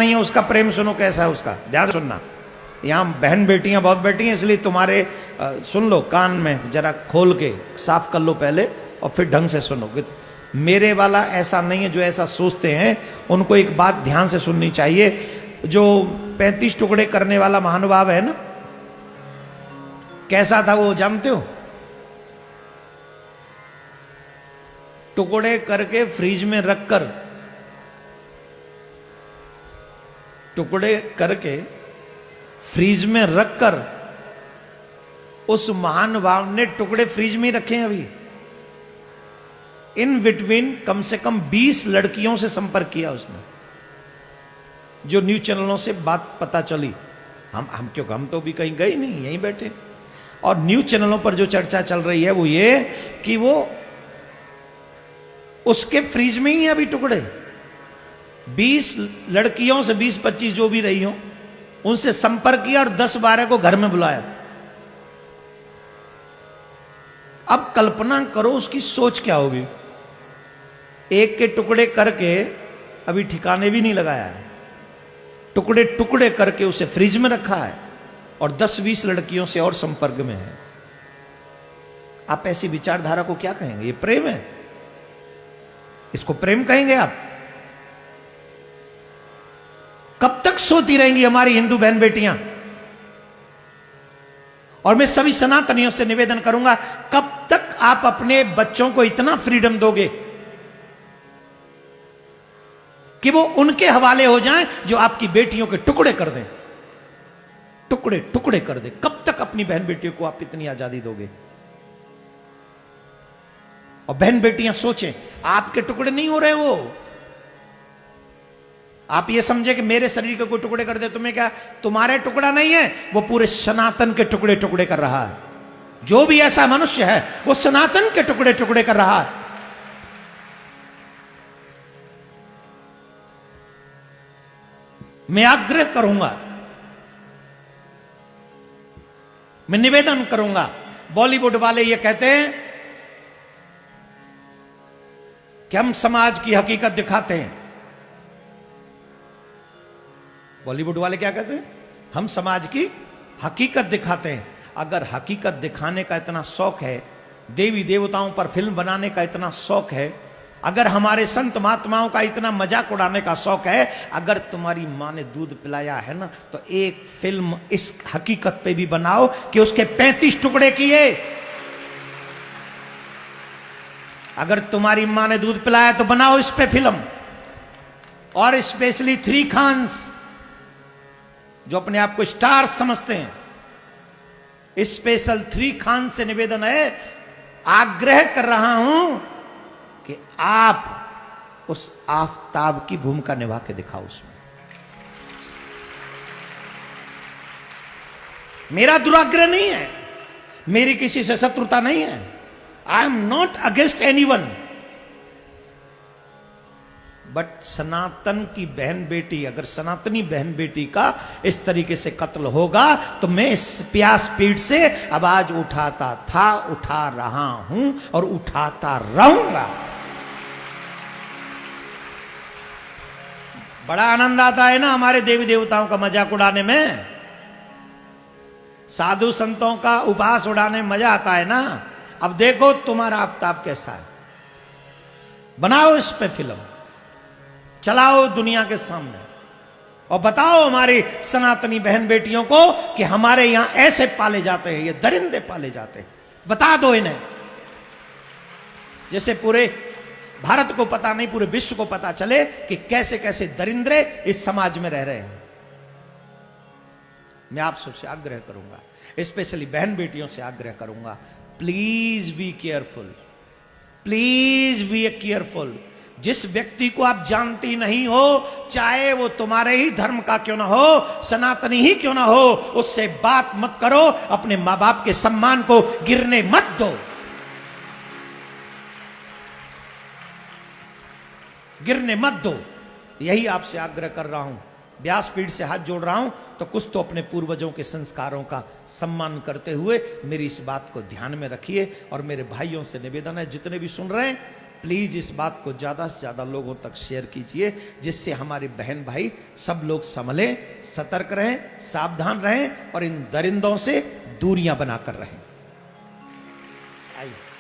नहीं है उसका प्रेम सुनो, कैसा है उसका, ध्यान से सुनना। यहाँ बहन बेटियां बहुत बैठी हैं, इसलिए तुम्हारे सुन लो, कान में जरा खोल के साफ कर लो पहले और फिर ढंग से सुनो। मेरे वाला ऐसा नहीं है, जो ऐसा सोचते हैं उनको एक बात ध्यान से सुननी चाहिए। जो 35 टुकड़े करने वाला महानुभाव है ना, कैसा था वो जानते हो? टुकड़े करके फ्रिज में रखकर, टुकड़े करके फ्रिज में रखकर, उस महानुभाव ने टुकड़े फ्रिज में रखे हैं अभी। इन बिटवीन कम से कम 20 लड़कियों से संपर्क किया उसने, जो न्यूज चैनलों से बात पता चली। हम क्यों, हम तो भी कहीं गए नहीं, यहीं बैठे। और न्यूज चैनलों पर जो चर्चा चल रही है वो ये कि वो उसके फ्रिज में ही है अभी टुकड़े। 20 लड़कियों से, 20-25 जो भी रही हो, उनसे संपर्क किया और 10-12 को घर में बुलाया। अब कल्पना करो उसकी सोच क्या होगी। एक के टुकड़े करके अभी ठिकाने भी नहीं लगाया है, टुकड़े टुकड़े करके उसे फ्रिज में रखा है और 10-20 लड़कियों से और संपर्क में है। आप ऐसी विचारधारा को क्या कहेंगे? ये प्रेम है? इसको प्रेम कहेंगे आप? कब तक सोती रहेंगी हमारी हिंदू बहन बेटियां? और मैं सभी सनातनियों से निवेदन करूंगा, कब तक आप अपने बच्चों को इतना फ्रीडम दोगे कि वो उनके हवाले हो जाएं जो आपकी बेटियों के टुकड़े कर दें, टुकड़े टुकड़े कर दें? कब तक अपनी बहन बेटियों को आप इतनी आजादी दोगे? और बहन बेटियां सोचें, आपके टुकड़े नहीं हो रहे वो। आप ये समझे कि मेरे शरीर के कोई टुकड़े कर दे, तुम्हें क्या, तुम्हारे टुकड़ा नहीं है, वो पूरे सनातन के टुकड़े टुकड़े कर रहा है। जो भी ऐसा मनुष्य है वो सनातन के टुकड़े टुकड़े कर रहा है। मैं आग्रह करूंगा, मैं निवेदन करूंगा। बॉलीवुड वाले ये कहते हैं कि हम समाज की हकीकत दिखाते हैं। बॉलीवुड वाले क्या कहते हैं? हम समाज की हकीकत दिखाते हैं। अगर हकीकत दिखाने का इतना शौक है, देवी देवताओं पर फिल्म बनाने का इतना शौक है, अगर हमारे संत महात्माओं का इतना मजाक उड़ाने का शौक है, अगर तुम्हारी मां ने दूध पिलाया है ना, तो एक फिल्म इस हकीकत पे भी बनाओ कि उसके 35 टुकड़े किए। अगर तुम्हारी मां ने दूध पिलाया तो बनाओ इस पे फिल्म। और स्पेशली 3 खान्स जो अपने आप को स्टार समझते हैं, स्पेशल 3 खान से निवेदन है, आग्रह कर रहा हूं कि आप उस आफताब की भूमिका निभा के दिखाओ उसमें। मेरा दुराग्रह नहीं है, मेरी किसी से शत्रुता नहीं है। I am not against anyone, but Sanatan की बहन बेटी, अगर सनातनी बहन बेटी का इस तरीके से कत्ल होगा तो मैं इस प्यास पीठ से आवाज उठाता था, उठा रहा हूं और उठाता रहूंगा। बड़ा आनंद आता है ना हमारे देवी देवताओं का मजाक उड़ाने में, साधु संतों का उपहास उड़ाने में मजा आता है ना। अब देखो तुम्हारा आफताब कैसा है, बनाओ इस पे फिल्म, चलाओ दुनिया के सामने और बताओ हमारी सनातनी बहन बेटियों को कि हमारे यहां ऐसे पाले जाते हैं, ये दरिंदे पाले जाते हैं। बता दो इन्हें, जैसे पूरे भारत को पता नहीं, पूरे विश्व को पता चले कि कैसे कैसे दरिंद्रे इस समाज में रह रहे हैं। मैं आप सबसे आग्रह करूंगा, स्पेशली बहन बेटियों से आग्रह करूंगा, please be careful, please be careful. जिस व्यक्ति को आप जानती नहीं हो, चाहे वो तुम्हारे ही धर्म का क्यों ना हो, सनातनी ही क्यों ना हो, उससे बात मत करो। अपने मां बाप के सम्मान को गिरने मत दो, गिरने मत दो। यही आपसे आग्रह कर रहा हूं, व्यासपीठ से हाथ जोड़ रहा हूं, तो कुछ तो अपने पूर्वजों के संस्कारों का सम्मान करते हुए मेरी इस बात को ध्यान में रखिए। और मेरे भाइयों से निवेदन है, जितने भी सुन रहे हैं, प्लीज इस बात को ज्यादा से ज्यादा लोगों तक शेयर कीजिए, जिससे हमारे बहन भाई सब लोग संभले, सतर्क रहें, सावधान रहें और इन दरिंदों से दूरियां बनाकर रहें। आइए।